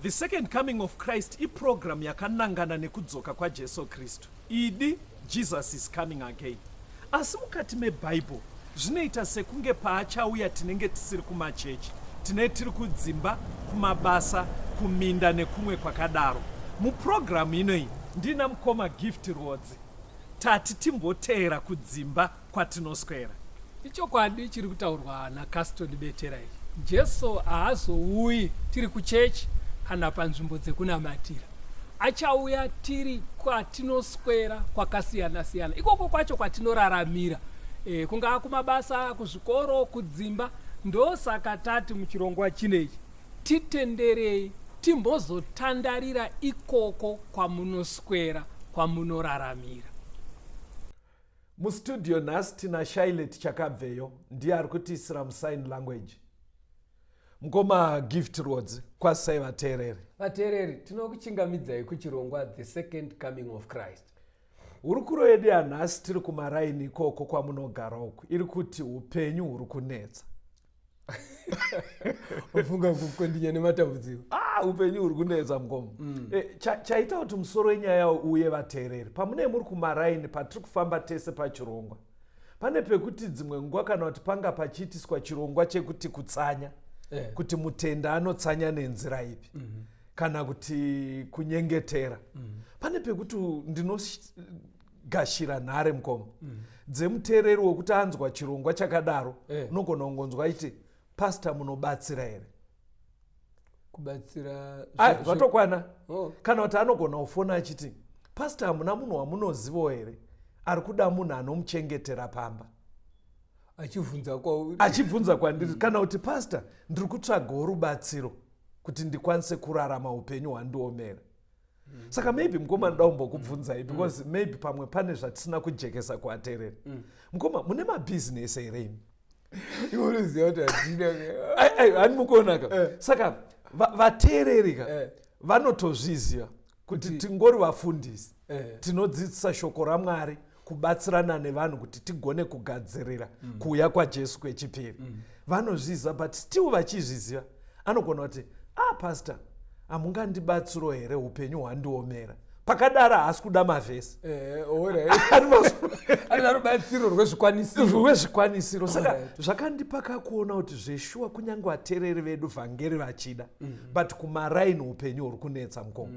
The second coming of Christ iprogram yakanangana nekudzoka kwaJesu Kristu. Idi Jesus is coming again. Asi mukati meBible zvinoita sekunge paachauya tinenge tisiri kumachechi, tinenge tiri kudzimba, kumabasa, kuminda nekumwe kwakadaro. Muprogramu inoyi ndina mukoma Gift Rodzi tati timboteera kudzimba kwatinoswera. Ichokwadi chiri kutaurwa naCaston Betera. Jesu haazouyi tiri kuchechi kana panzvimbo dzekunamatira. Achauya tiri kwatinoswera kwakasiyana-siyana. Ikoko kwacho kwatinoraramira. Kungaa kumabasa, kuzvikoro, kudzimba. Ndosaka tati muchirongwa chinechi titenderei timbozotandarira ikoko kwamunoswera, kwamunoraramira. Mustudio nhasi tina Shailet Chakabveyo ndiye ari kutiisira musign language. Mukoma Gift Rodzi kwasai vateereri. Vateereri tinokuchingamidzai kuchirongwa The Second Coming of Christ. Hurukuro yedu yanhasi tiri kumaraini ikoko kwamunogara uku iri kuti upenyu huri kunetsa. Ufunga kukondinya nematambudziko. Upenyu huri kunetsa mukoma. Chaita kuti musoro wenyaya uye vateereri. Pamune muri kumaraini patiri kufamba tese pachirongwa. Pane pekuti dzimwe nguva kana kuti panga pachiitiswa chirongwa chekuti kutsanya. Kuti mutenda anotsanya nenzira ipi. Kana kuti kunyengetera. Pane pekuti ndinogashira nhare mukoma. Dzemuteereri wokuti anzwa chirongwa chakadaro. Unogona kungonzwa iti pastor munobatsira here. Kubatsira zvatokwana. Kana kuti anogona kufona achiti pastor hamuna munhu wamunozivo here ari kuda munhu anomuchengetera pamba. Achibvunza kwandiri kana kuti pastor ndiri kutsvagawo rubatsiro kuti ndikwanise kurarama upenyu hwandiomera. Saka maybe mukoma ndoda kumbokubvunzai because maybe pamwe pane zvatisina kujekesa kuvateereri. Mukoma mune mabhizinesi here imi? Iwoniziva kuti hatina. Hani mukuonaka. Saka vateereri vanotozviziva kuti tingori vafundisi. Tinodzidzisa shoko raMwari kubatsirana nevanhu kuti tigone kugadzirira kuuya kwaJesu kwechipiri. Vanozviziva but still vachizviziva anogona kuti pastor hamungandibatsiro here upenyu hwandiomera. Pakadaro haasi kuda mavhesi. Anoda rubatsiro rwezvikwanisiro. Saka zvakandipaka kuona kuti zveshuwa kunyange vateereri vedu vhangeri vachida but kumaraini upenyu huri kunetsa mukoma.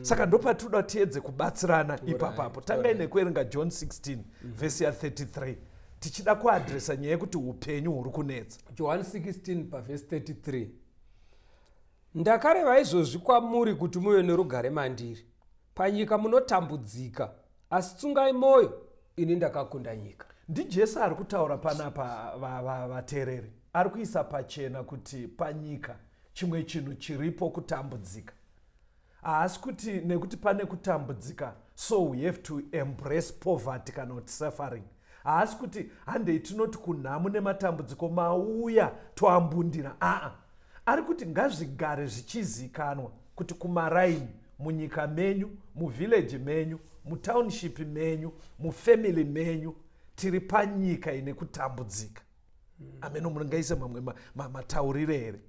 Saka ndopatinoda tiedze kubatsirana ipapapo. Tangai nekuerenga John 16 vhesi ya 33 tichida kuadresa nyaya yekuti upenyu huri kunetsa. John 16 pavhesi 33. Ndakareva izvozvi kwamuri kuti muve nerugare mandiri. Panyika munotambudzika, asi tsungai mwoyo, ini ndakakunda nyika. NdiJesu ari kutaura panapa vateereri. Ari kuisa pachena kuti panyika chimwe chinhu chiripo kutambudzika. Haasi kuti nekuti pane kutambudzika so we have to embrace poverty kana kuti suffering. Haasi kuti handei tinoti kunhamu nematambudziko mauya toambundira. Ari kuti ngazvigare zvichizikanwa kuti kumaraini, munyika menyu, muvillage menyu, mutownship menyu, mufamily menyu, tiri panyika ine kutambudzika. Ameno mungaise mamwe mataurire here.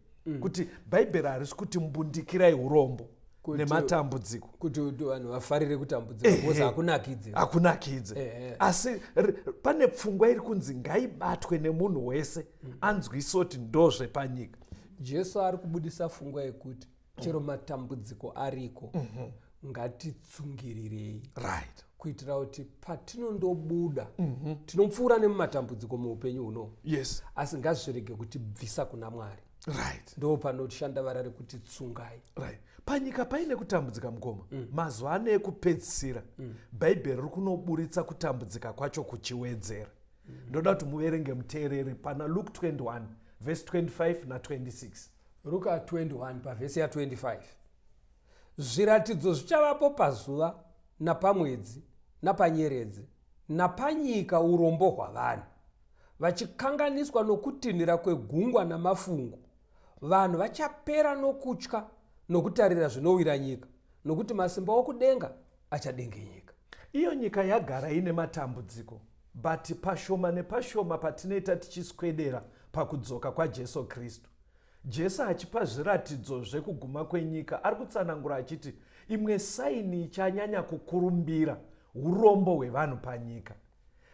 Kuti Bhaibheri harisi kuti mbundikirai urombo nematambudziko. Kuti vanhu vafarire kutambudzika because hakunakidze. Hakunakidze. Asi pane pfungwa iri kunzi ngaibatwe nemunhu wese anzwise kuti ndozvepanyika. Jesu ari kubudisa pfungwa yekuti chero matambudziko ariko ngatitsungirirei. Right. Kuitira kuti patinondobuda tinopfuura nemumatambudziko muupenyu huno. Yes. Asi ngazvirege kutibvisa kuna Mwari. Right. Ndo panoshanda varari kuti tsungai. Right. Panyika paine kutambudzika mukoma. Mazuva ano ekupedzisira Bhaibheri riri kunoburitsa kutambudzika kwacho kuchiwedzera. Ndoda kuti muverenge muteereri pana Luke 21 verse 25 na 26. Luka 21 pavhesi ya 25. Zviratidzo zvichavapo pazuva napamwedzi napanyeredzi napanyika urombo hwavanhu vachikanganiswa nokutinhira kwegungwa namafungu. Vanhu vachapera nokutya nokutarira zvinowira nyika nokuti masimba okudenga achadengenyeka. Iyo nyika yagara ine matambudziko but pashoma nepashoma patinoita tichiswedera pakudzoka kwaJesu Kristu. Jesu achipa zviratidzo zvekuguma kwenyika ari kutsanangura achiti imwe saini ichanyanya kukurumbira urombo hwevanhu panyika.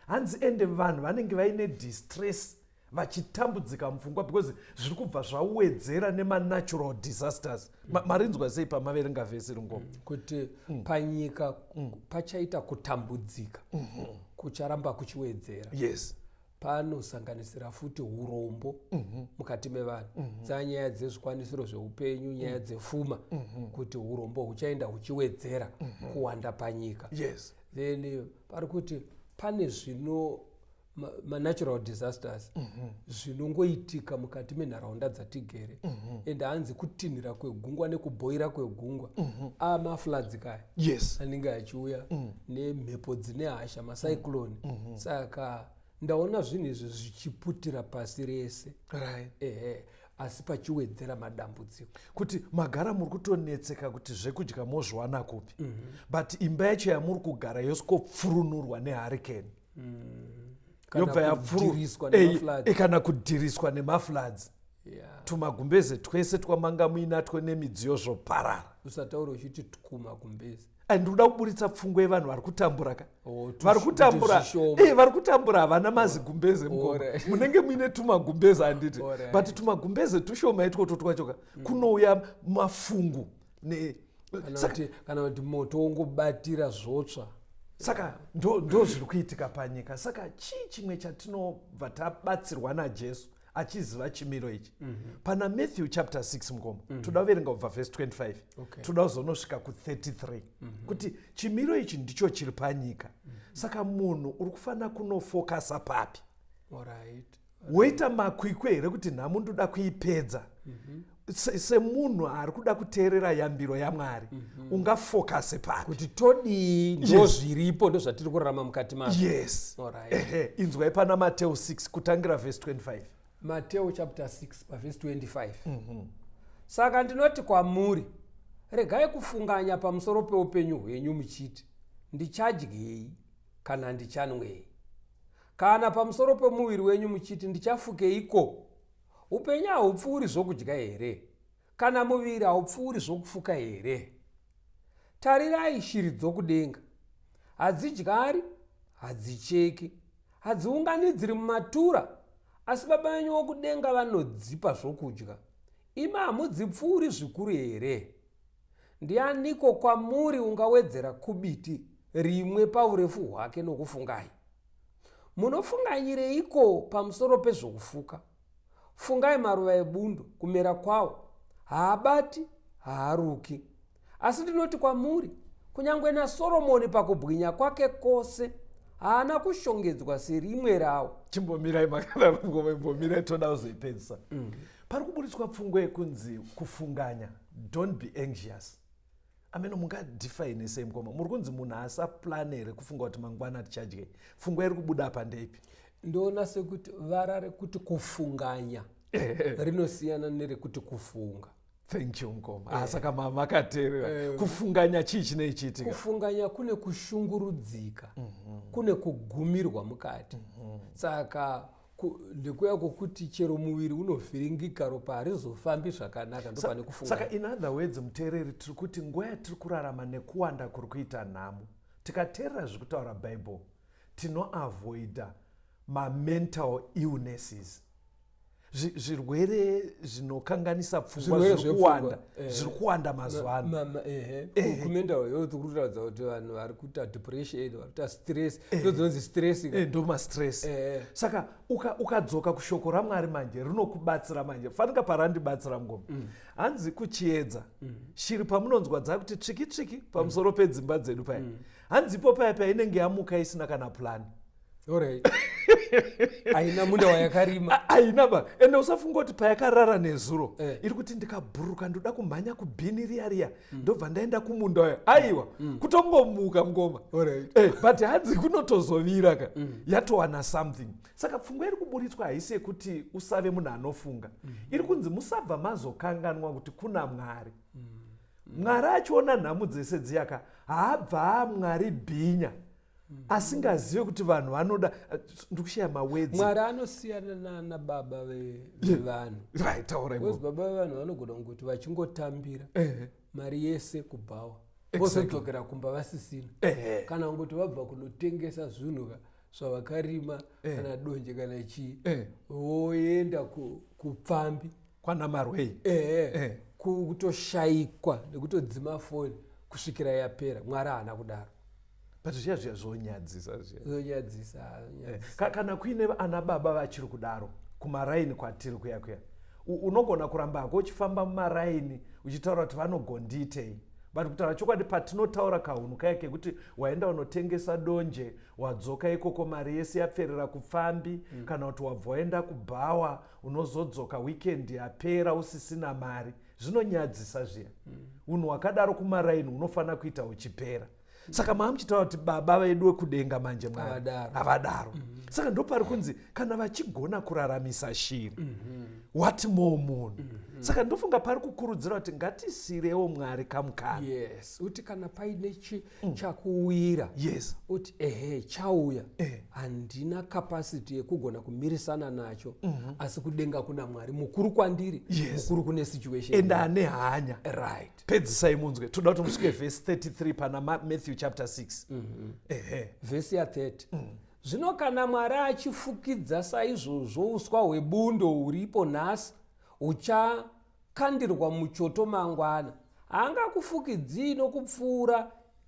Hanzi ende vanhu vanenge vaine distress vachitambudzika mupfungwa because zviri kubva zvawedzera nemanatural disasters. Marinzwa sei pamaverenga vhesi ringoma kuti panyika pachaita kutambudzika kucharamba kuchiwedzera. Yes. Panosanganisira futi urombo mukati mevanhu. Dzanyaya dzezvikwanisiro zveupenyu, nyaya dzepfuma, kuti urombo huchaenda huchiwedzera kuwanda panyika. Yes. Then pari kuti pane zvino natural disasters zvinongoitika mukati menharaunda dzatigere. Ende hanzi kutinhira kwegungwa nekubhoira kwegungwa amafloods kaya. Yes. Anenge achiuya nemhepo dzine hasha, macyclone. Saka ndaona zvinhu izvi zvichiputira pasi rese. Right. Asi pachiwedzera madambudziko. Kuti magara muri kutonetseka kuti zvekudya mozviwana kupi. But imba yacho yamuri kugara yosvikopfurunurwa nehurricane. Yobva yapfururiswa kana kudhiriswa nemafloods. Tumagumbeze twese twamanga muinatwo nemidziyo zvoparara. Usataura uchiti tumagumbeze. Ndinoda kuburitsa pfungwa yevanhu vari kutambura ka. Vari kutambura havana mazigumbeze mugoma. Munenge muine tumagumbeze handiti. But tumagumbeze tushoma itwo twachoka. Kunouya mafungu kana kuti moto wongobatira zvotsva. Saka ndo zviri kuitika panyika. Saka chii chimwe chatinobva tabatsirwa naJesu achiziva chimiro ichi. Pana Matthew chapter 6 mugoma. Toda kuverenga kubva verse 25. Toda kuzonosvika ku33. Kuti chimiro ichi ndicho chiri panyika. Saka munhu uri kufanira kunofokasa papi. Woita makwikwi here kuti nhamo ndoda kuipedza. Semunhu ari kuda kuteerera yambiro yaMwari, ungafokase papi. Kuti todii ndo zviripo ndo zvatiri kurarama mukati mazvo. Yes. Inzwai pana Mateo 6 kutangira verse 25. Mateo chapter 6 verse 25. Saka ndinoti kwamuri, regai kufunganya pamusoro peupenyu hwenyu muchiti, ndichadyei kana ndichanwei? Kana pamusoro pemuviri wenyu muchiti, ndichafukeiko? Upenyu haupfuuri zvokudya here? Kana muviri haupfuuri zvokufuka here? Tarirai shiri dzokudenga. Hadzidyari, hadzicheki, hadziunganidziri mumatura, asi Baba venyu vokudenga vanodzipa zvokudya. Imi hamudzipfuuri zvikuru here? Ndianiko kwamuri ungawedzera kubiti rimwe paurefu hwake nokufungai? Munofunganyireiko pamusoro pezvokufuka? Fungai maruva ebundo, kumera kwawo haabati, haaruki. Asi ndinoti kwamuri, kunyangwe naSoromoni pakubwinya kwake kwose haana kushongedzwa serimwe rawo. Chimbomirai makadaro ngoma, imbomirai toda kuzoipedzisa. Pari kuburitswa pfungwa yekunzi kufunganya, don't be anxious. Ameno mungadefine sei mukoma? Muri kunzi munhu asaplan here kufunga kuti mangwana tichadyei. Pfungwa iri kubuda apa ndeipi? Ndoona sekuti vara rekuti kufunganya rinosiyana nerekuti kufunga. Thank you mukoma. Saka makateerera. Kufunganya chii chinoichiitika? Kufunganya kune kushungurudzika, kune kugumirwa mukati. Saka ndikuya kwokuti chero muviri unovhiringika, ropa harizofambi zvakanaka, ndopane kufunganya. Saka in other words, muteereri, tiri kuti nguva yatiri kurarama nekuwanda kuri kuita nhamo, tikateerera zviri kutaura Bible, tinoavoida ma-mental illnesses. Zvirwere zvinokanganisa pfungwa zviri kuwanda mazuva ano. Mental health kurutaridza kuti vanhu vari kuita depression, vari kuita stress, ndodzinonzi stress. Ndoma stress. Saka ukadzoka kushoko raMwari manje rinokubatsira manje. Fanika parandibatsira mungoma. Hanzi kuchiedza. Shiri pamunonzwa dzakuti tsviki tsviki pamusoro pedzimba dzedu paya. Hanzi ipo paya inenge yamuka isina kana plan. Alright. Aina munda wayakarima. Aina ba. Ende usafunga kuti payakarara nezuro. Iri kuti ndikabhuruka ndoda kumhanya kubhini riya. Ndobva ndaenda kumunda uya. Aiwa. Kutongomuka mungoma. Alright. But hadzi kunotozovira ka. Yatowana something. Saka pfungwa iri kuburitswa haisi kuti usave munhu anofunga. Iri kunzi musabva mazokanganwa kuti kuna Mwari. Mwari achiona nhamo dzese dziyaka haabva Mwari bhinya. asingazive kuti vanhu vanoda ndikushaya mawedzi. Mwari anosiyana nababa vevanhu. Right, taurai. Baba vevanhu vanogona kuti vachingotambira mari yese kubhawa vozodzokera kumba vasisina, kana kuti vabva kunotengesa zvinhu zvavakarima kana donje kana chii voenda kupfambi kwana Marwei kutoshayikwa nekutodzima foni kusvikira yapera. Mwari haana kudaro. But zviya zvonyadzisa Zonyadzisa. Kana kuine ana baba vachiri kudaro kumaraini kwatiri kuya unogona kuramba hako uchifamba mumaraini uchitaura kuti vanogonditei, but kutaura chokwadi patinotaura kahunu kaya kekuti waenda unotengesa donje wadzoka ikoko mari yese yapferera kupfambi, kana kuti wabva waenda kubhawa unozodzoka weekend yapera usisina mari, zvinonyadzisa zviya. Unhu wakadaro kumaraini unofanira kuita uchipera. Saka maamuchitaura kuti baba vedu vekudenga manje Mwari havadaro. Saka ndopari kunzi kana vachigona kuraramisa shiri what more munhu. Saka ndofunga pari kukurudzira kuti ngatisirewo Mwari kamukana. Yes, uti kana paine chakuwira. Yes. Uti chauya handina capacity yekugona kumirisana nacho, asi kudenga kuna Mwari mukuru kwandiri, mukuru kune situation. Enda ane hanya. Right. Pedzisai munzwe. Toda kuti musvike verse 33 pana Matthew chapter 6. Verse ya 30. Zvino kana Mwari achifukidza saizvozvo uswa hwebundo huripo nhasi huchakandirwa muchoto mangwana, haangakufukidzii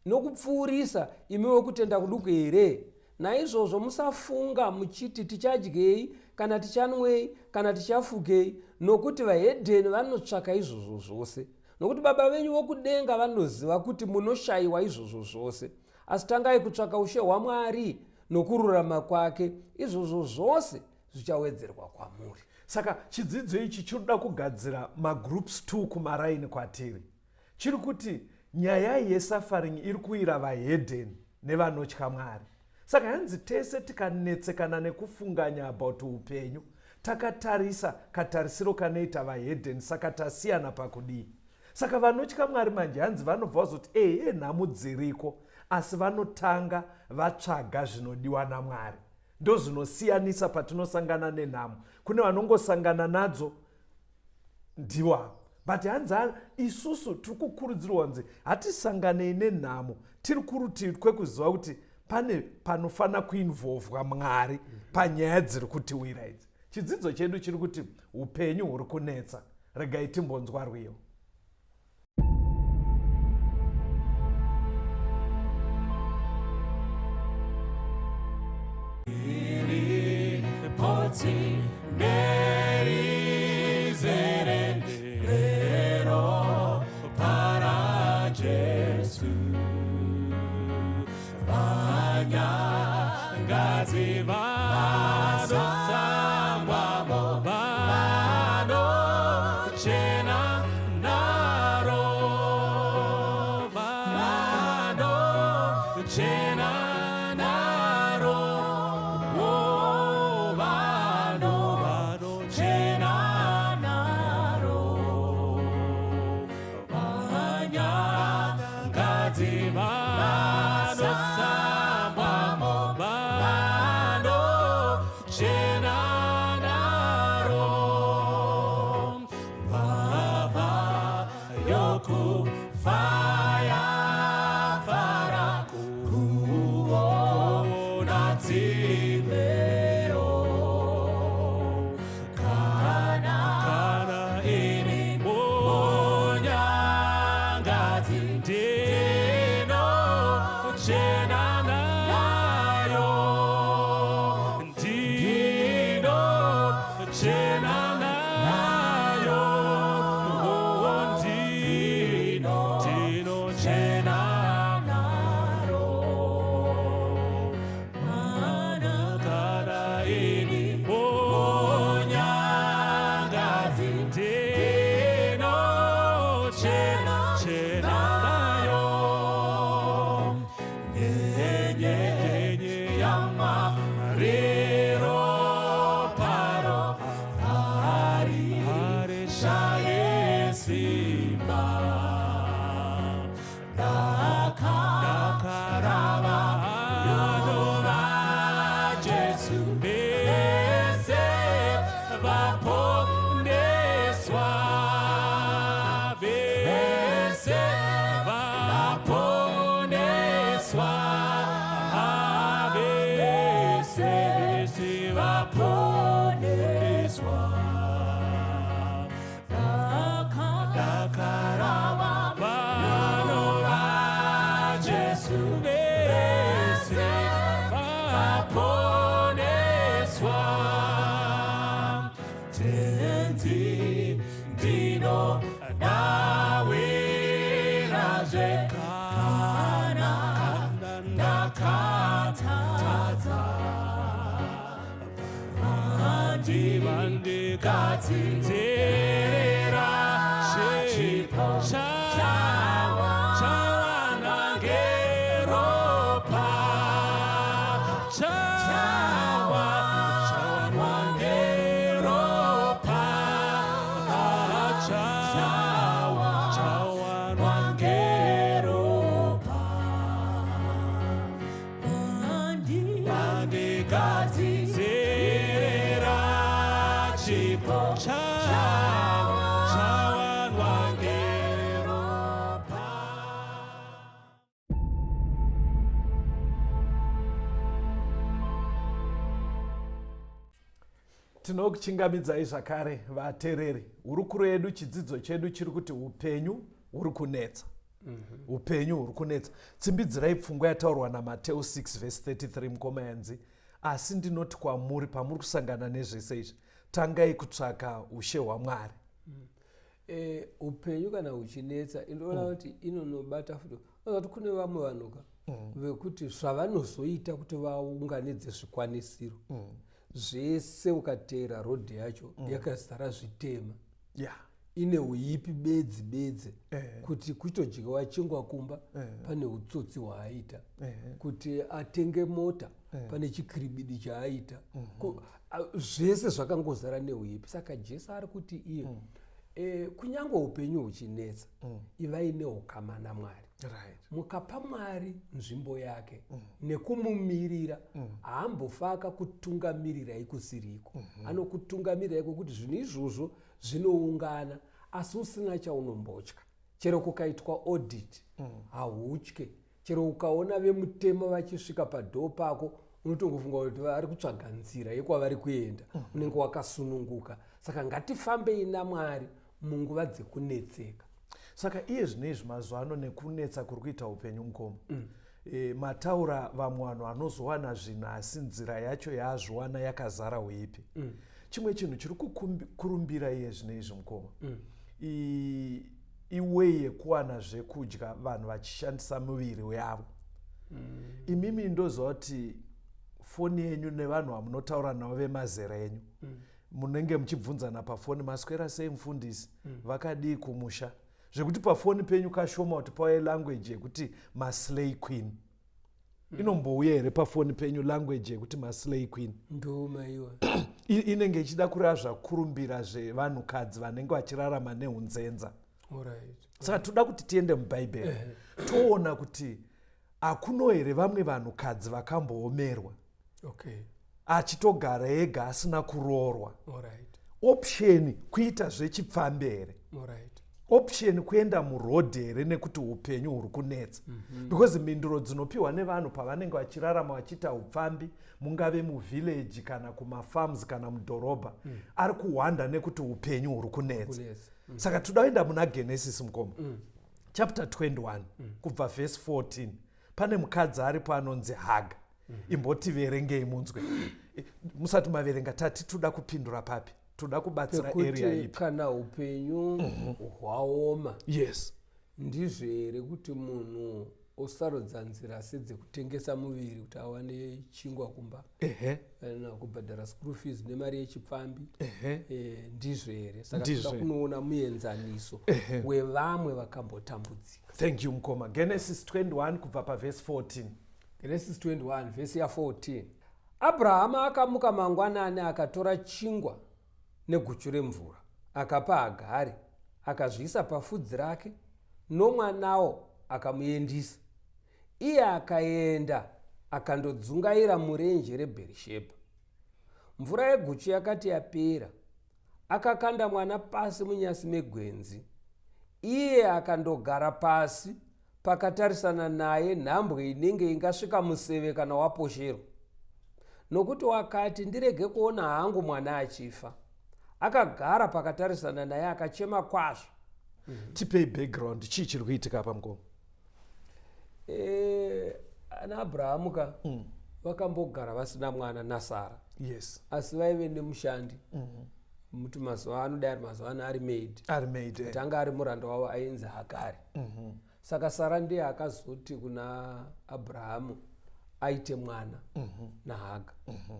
nokupfuurisa imi wekutenda kuduku here? Naizvozvo musafunga muchiti tichadyei kana tichanwei kana tichafugei, nokuti vahedheni vanotsvaka izvozvo zvose. Nokuti Baba venyu vokudenga vanoziva kuti munoshayiwa izvozvo zvose. Asi tangai kutsvaka ushe hwaMwari nokururama kwake, izvozvo zvose zvichawedzerwa kwamuri. Saka chidzidzo ichi chinoda kugadzira magroups 2 kumaraini kwatiri. Chiri kuti nyaya yesuffering iri kuwira vahedheni nevanotya Mwari. Saka hanzi tese tikanetsekana nekufunganya about upenyu, takatarisa katarisiro kanoita vahedheni, saka tasiyana pakudii. Saka vanotya Mwari manje hanzi vanobva vazoti nhamo dziriko, asi vanotanga vatsvaga zvinodiwa naMwari. Ndo zvinosiyanisa patinosangana nenhamo. Kune vanongosangana nadzo ndiwa. But hanzi isusu tiri kukurudzirwa nzi hatisanganei nenhamo, tiri kurutivi kwekuziva kuti pane panofana kuinvolvwa Mwari panyaya dziri kutiwira idzi. Chidzidzo chedu chiri kuti upenyu huri kunetsa, regai timbonzwa rwiyo. kunyanzve kana ndakatadza vandikatsinzerera chipo chawana ngeropa chawanwa ngeropa chawanwa ngeropa vandikatsinzerera chipo chawanwa ngeropa. Tinokuchingamidzai zvakare vateereri. Hurukuro yedu, chidzidzo chedu chiri kuti upenyu huri kunetsa. Upenyu huri kunetsa. Tsimbidzirai pfungwa yataurwa naMateo 6:33 mukoma yanzi, asi ndinoti kwamuri pamuri kusangana nezvese izvi, tangai kutsvaka ushe hwaMwari. Upenyu kana huchinetsa inoona kuti inonobata futi kuti kune vamwe vanhuka vekuti zvavanozoita kuti vaunganidze zvikwanisiro zvese ukateera rodhi yacho yakazara zvitema, ine uipi bedzi kuti kutojyiwa chingwa kumba pane utsotsi hwaaita, kuti atenge mota pane chikiribidi chaaita, zvese zvakangozara neuipi. Saka Jesu ari kuti iye kunyange upenyu huchinetsa, ivai neukama naMwari. Mukapa Mwari nzvimbo yake nekumumirira, haambofaka kutungamirirai kusiriko. Anokutungamirirai kwekuti zvinhu izvozvo zvinoungana, asi usina chaunombotya. Chero kukaitwa audit hautye. Chero ukaona vemutemo vachisvika padhoo pako, unotongofunga kuti vari kutsvaga nzira yekwavari kuenda, unenge wakasununguka. Saka ngatifambei naMwari munguva dzekunetseka. Saka iye zvinezvi mazuva ano nekunetsa kuri kuita upenyu mukoma, mataura vamwe vanhu vanozowana zvinhu asi nzira yacho yaazviwana yakazara uipi. Chimwe chinhu chiri kukurumbira iye zvinezvi mukoma, iwei yekuwana zvekudya vanhu vachishandisa miviri yavo. Imimi ndoziva kuti foni yenyu nevanhu vamunotaura navo vemazera enyu, munenge muchibvunzana pafoni, maswera sei mufundisi, vakadii kumusha, zvekuti pafoni penyu kashoma kuti pauye language yekuti maslay queen. Inombouya here pafoni penyu language yekuti maslay queen? Ndoma iwa. Inenge ichida kureva zvakurumbira zvevanhukadzi vanenge vachirarama neunzenza. Saka toda kuti tiende mubhaibheri toona kuti hakuno here vamwe vanhukadzi vakamboomerwa, achitogara ega asina kuroorwa. Option kuita zvechipfambe here, option kuenda murodhi here nekuti upenyu huri kunetsa. Because mhinduro dzinopiwa nevanhu pavanenge vachirarama vachiita upfambi, mungave muvhileji kana kumafarms kana mudhorobha, ari kuhwanda nekuti upenyu huri kunetsa. Saka toda kuenda muna Genesis mukoma, chapter 21 kubva verse 14. Pane mukadzi aripo anonzi Haga. Imbotiverengei munzwe. Musati maverenga tati toda kupindura papi? Toda kubatsira area ipi? Kana upenyu hwaoma. Yes. Ndizvo here kuti munhu osarudza nzira sedzekutengesa muviri kuti awane chingwa kumba, kana kubhadhara school fees nemari yechipfambi. Ndizvo here. Saka toda kunoona muenzaniso wevamwe vakambotambudzika. Thank you mukoma. Genesis 21 kubva paverse 14. Genesis 21 verse ya 14. Abrahama akamuka mangwanani akatora chingwa neguchu remvura, akapa Hagari, akazviisa pafudzi rake, nomwanawo akamuendisa. Iye akaenda akandodzungaira murenje reBherishebha. Mvura yeguchu yakati yapera, akakanda mwana pasi munyasi megwenzi. Iye akandogara pasi pakatarisana naye nhambwe inenge ingasvika museve kana waposherwa. Nokuti wakati, ndirege kuona hangu mwana achifa. Akagara pakatarisana naye akachema kwazvo. Tipei background, chii chiri kuitika apa mukoma? Ana Abrahamu ka vakambogara vasina mwana naSara. Yes. Asi vaive nemushandi muti mazuva ano dai ari mazuva ano ari maid ari maid kuti anga ari muranda wavo ainzi Hagari. Saka Sara ndiye akazoti kuna Abrahamu aite mwana naHaga.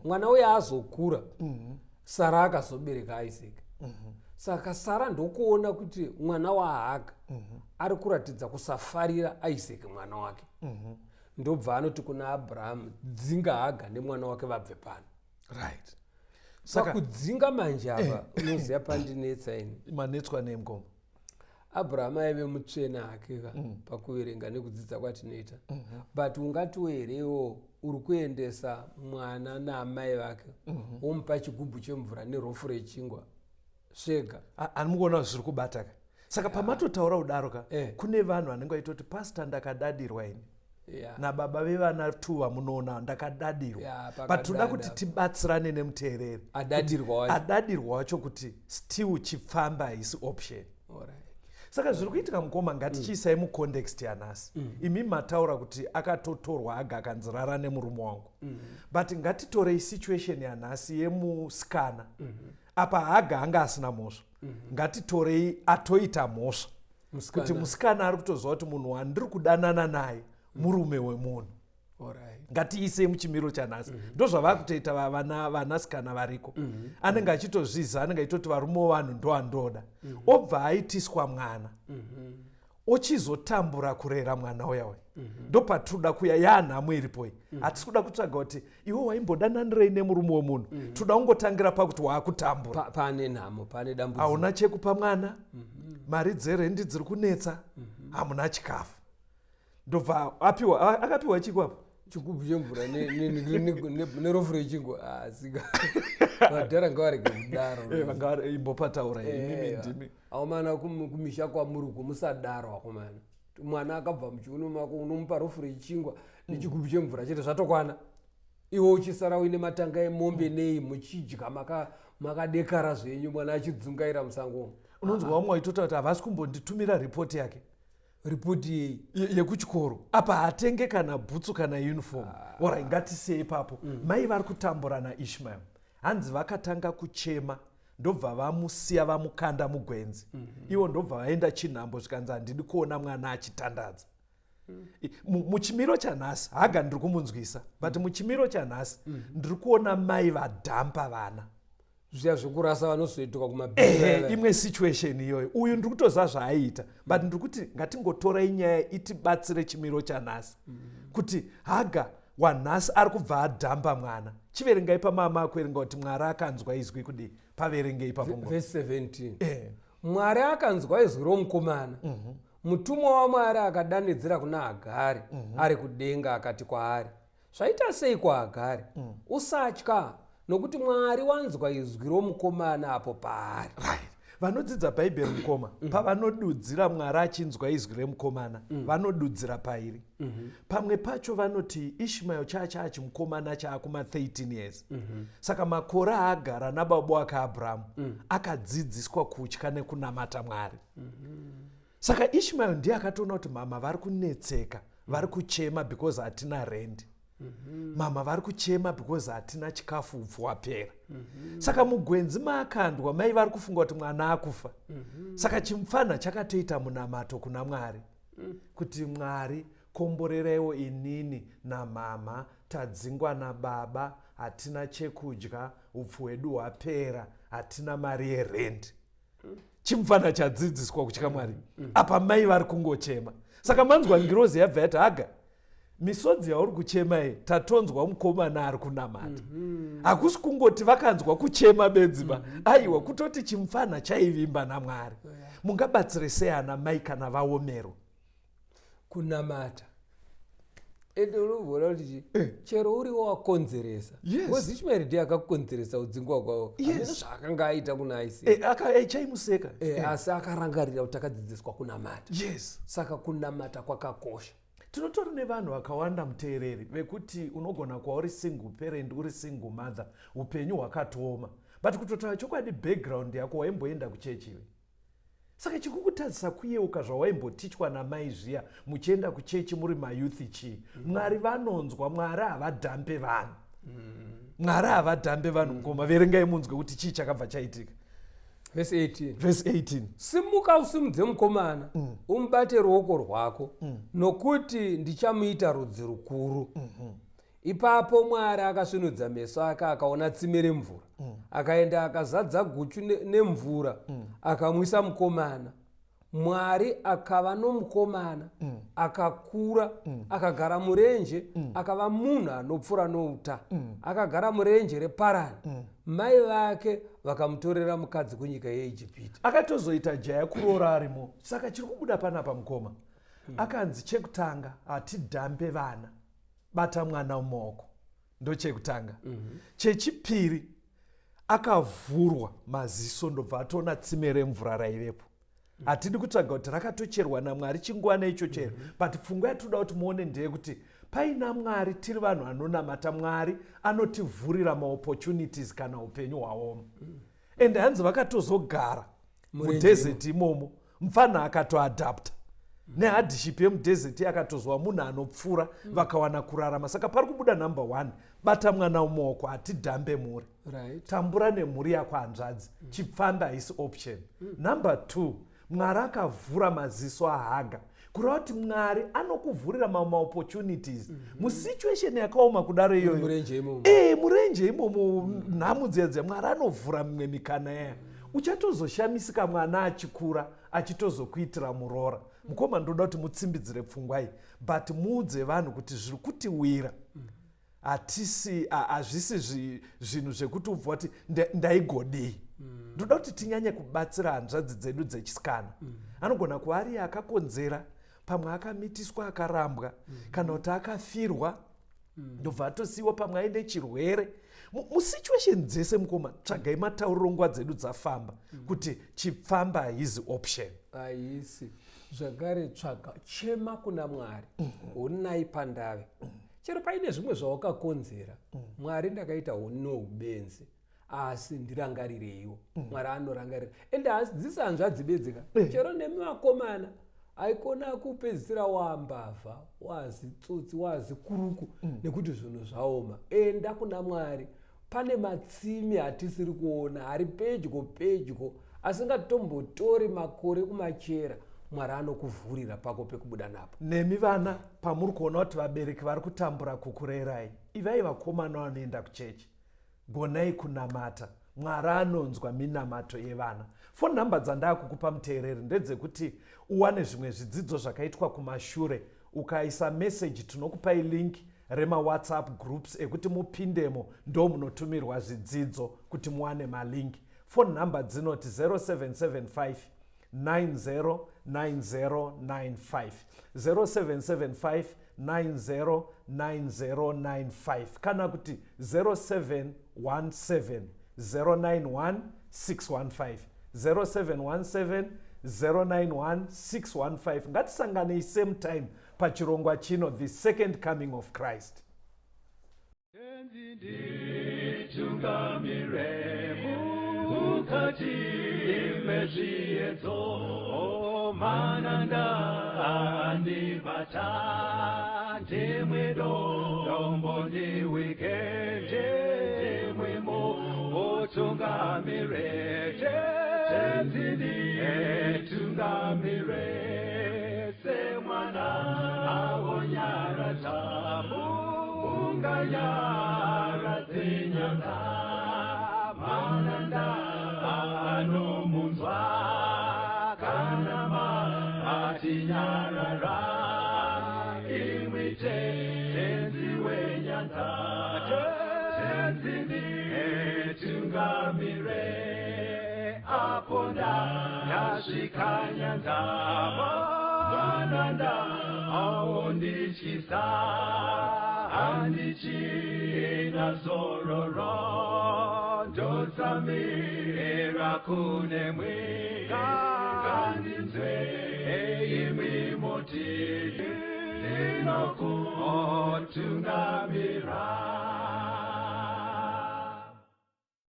Mwana uye azokura Sara akazobereka Isaac. Saka Sara ndokuona kuti mwana waHaga ari kuratidza kusafarira Isaac mwana wake. Ndobva anoti kuna Abrahamu, dzinga Haga nemwana wake vabve pano. Right. Saka kudzinga manje apa unoziva pandinetsa ini. Manetswa nemgoma. Abrahamu aive mutsvene hake pakuverenga nekudzidza kwatinoita. But ungati werewo uri kuendesa mwana naamai vake womupa chigubhu chemvura nerofu rechingwa svega. Anomuona zviri kubata ka. Saka pamatotaura kudaro ka kune vanhu vanenge vaitoti pastor ndakadadirwa ini. Nababa vevana 2 vamunoona ndakadadirwa. But toda kuti tibatsirane nemuteereri. Adadirwa wacho kuti still chifamba isi option. Saka zviri kuitika mukoma ngatichiisai mucontext yanhasi. Imi mataura kuti akatotorwa Haga akanzirara nemurume wangu. But ngatitorei situation yanhasi yemusikana. Apa Haga anga asina mhosva. Ngatitorei atoita mhosva. Kuti musikana ari kutoziva kuti munhu wandiri kudanana naye murume wemunhu. Ngatiisei muchimiro chanhasi. Ndozvava kutoita vanasikana variko. Anenge achitozviziva, anenge achitoti varume vanhu ndoandoda. Obva aitiswa mwana. Ochizotambura kurera mwana uya. Ndopatinoda kuya yanhamo iripo. Hatisi kuda kutsvaga kuti iwe waimbodananirei nemurume wemunhu. Toda kungotangira pakuti waakutambura. Pane nhamo, pane dambudziko. Hauna chekupa mwana. Mari dzerendi dziri kunetsa. Hamuna chikafu. Ndobva akapiwa chikwapo. Chigubhu chemvura nerofu rechingwa. Madhara ngavarege kudaro. Imbopataura imi ndimi. Aumana kumisha kwamuri musadaro wakomana. Mwana akabva muchiuno mako unomupa rofu rechingwa nechigubhu chemvura chete zvatokwana. Iwe uchisara uine matanga emombe nei muchidya makadekara zvenyu mwana achidzungaira musango. Unonzwa vamwe vaitota kuti havasi kumbonditumira ripoti yake. Ripoti yekuchikoro apa hatenge kana bhutsu kana uniform. Ora ngatisei ipapo. Mai vari kutambura naIshmael. Hanzi vakatanga kuchema ndobva vamusiya vamukanda mugwenzi. Ivo ndobva vaenda chinhambo zvikanzi handidi kuona mwana achitandadza. Muchimiro chanhasi Haga ndiri kumunzwisa. But muchimiro chanhasi ndiri kuona mai vadhampa vana. Zviya zvokurasa vanozoituka kumabhira. Imwe situation iyoyo. Uyu ndiri kutoziva zvaaita. But ndiri kuti ngatingotorai nyaya itibatsire chimiro chanhasi. Kuti Haga wanhasi ari kubva adhamba mwana. Chiverengai pamama akuverenga kuti Mwari akanzwa izwi kudi paverengei ipapo. Verse 17. Mwari akanzwa izwi romukomana. Mutumwa waMwari akadanidzira kuna Hagari ari kudenga akati kwaari, zvaita sei kwaHagari? Usatya, nokuti Mwari wanzwa izwi romukomana apo paari. Vanodzidza Bhaibheri mukoma pavanodudzira Mwari achinzwa izwi remukomana vanodudzira pairi. Pamwe pacho vanoti Ishmael chachi mukomana chaakuma 13 years. Saka makore aagara nababa wake Abrahamu akadzidziswa kutya nekunamata Mwari. Saka Ishmael ndiye akatoona kuti mama vari kunetseka, vari kuchema because hatina rent. Mama vari kuchema because hatina chikafu upfu wapera. Saka mugwenzi maakandwa mai vari kufunga kuti mwana akufa. Saka chimufana chakatoita munamato kuna Mwari. Kuti Mwari komborereiwo inini namama tadzingwa nababa, hatina chekudya, upfu hwedu hwapera, hatina mari yerent. Chimufana chadzidziswa kutya Mwari. Apa mai vari kungochema. Saka manzwa ngirozi yabva yati Haga, misodzi yauri kuchema iyi tatonzwa mukomana ari kunamata. Hakusi kungoti vakanzwa kuchema bedziba. Aiwa kutoti chimufana chaivimba naMwari. Mungabatsire sei ana mai kana vaomero kunamata? Edoluvora kuti chero uriwo wakonzeresa. Because Ishmael ndiye akakonzeresa udzingwa kwawo. Amene zvakanga aita kuna Isaac. Chaimuseka. Asi akarangarira kuti akadzidziswa kunamata. Yes. Saka kunamata kwakakosha. Tinotori nevanhu vakawanda muteereri vekuti unogona kuva uri single parent, uri single mother, upenyu hwakatooma. But kutotaura chokwadi background yako waimboenda kuchechi iwe. Saka chikukutadzisa kuyeuka zvawaimbotichwa namai zviya muchienda kuchechi muri mayouth chii. Mwari vanonzwa, Mwari havadhambe vanhu. Mwari havadhambe vanhu mukoma. Verengai munzwe kuti chii chakabva chaitika. Verse 18. Verse 18. Simuka usimudze mukomana, umubate ruoko rwako, nokuti ndichamuita rudzi rukuru. Ipapo Mwari akasvinudza meso ake akaona tsime remvura. Akaenda akazadza guchu nemvura, akamwisa mukomana. Mwari akava nomukomana, akakura, akagara murenje, akava munhu anopfura nouta. Akagara murenje reParani. Mai vake vakamutorera mukadzi kunyika yeIjipiti. Akatozoita jaya kuroora arimo. Saka chiri kubuda panapa mukoma. Akanzi chekutanga hatidhambe vana. Bata mwana mumaoko. Ndo chekutanga. Chechipiri akavhurwa maziso ndobva atoona tsime remvura raivepo. Hatidi kutsvaga kuti rakatocherwa naMwari chinguva neichocho here. But pfungwa yatoda kuti muone ndeyekuti paina Mwari tiri vanhu vanonamata Mwari anotivhurira maopportunities kana upenyu hwaomo. Ende hanzi vakatozogara mudhezeti imomo. Mufana akatoadapta. Nehardship yemudhezeti akatozwa munhu anopfura vakawana kurarama. Saka pari kubuda number 1, bata mwana mumaoko, hatidhambe mhuri. Tambura nemhuri yako hanzvadzi. Chipfamba haisi option. Number 2, Mwari akavhura maziso aHaga. Kureva kuti Mwari anokuvhurira maopportunities. Musituation yakaoma kudaro iyoyo. Murenje imomo nhamu dzedze Mwari anovhura mimwe mikana yaya. Uchatozoshamisika mwana achikura achitozokuitira muroora. Mukoma ndoda kuti mutsimbidzire pfungwa iyi. But muudze vanhu kuti zviri kutiwira. Hazvisi zvinhu zvekuti ubva kuti ndaigodei. Ndoda kuti tinyanye kubatsira hanzvadzi dzedu dzechisikana. Anogona kuva ari akakonzera, pamwe akamitiswa akarambwa, kana kuti akafirwa, ndobva atosiyiwa pamwe aine chirwere. Musituation dzese mukoma, tsvagai matauriro nguva dzedu dzafamba kuti chipfamba haisi option. Haisi. Zvakare tsvaga, chema kuna Mwari. Honai pandave. Chero paine zvimwe zvawakakonzera. Mwari ndakaita honi noubenzi. Asi ndirangarireiwo. Mwari anorangarira. Ende hadzisi hanzvadzi bedzika. Chero nemi vakomana aikona kupedzisira wambavha, wazi tsotsi, wazi kuruku, nekuti zvinhu zvaoma. Enda kuna Mwari. Pane matsime hatisiri kuona, ari pedyo, asingatombotori makore kumachera. Mwari anokuvhurira pako pekubuda napo. Nemi vana pamuri kuona kuti vabereki vari kutambura kukurerai, ivai vakomana vanoenda kuchechi. Gonai kunamata. Mwari anonzwa minamato yevana. Phone number dzandaa kukupa muteereri ndedzekuti uwane zvimwe zvidzidzo zvakaitwa kumashure. Ukaisa message tinokupai link rema WhatsApp groups ekuti mupindemo ndo munotumirwa zvidzidzo kuti muwane malinki. Phone number dzinoti 0775 909095 0775 909095 kana kuti 0717 091 615 0717 091 615. Ngatisanganei same time pachirongwa chino the second coming of Christ. Tungamira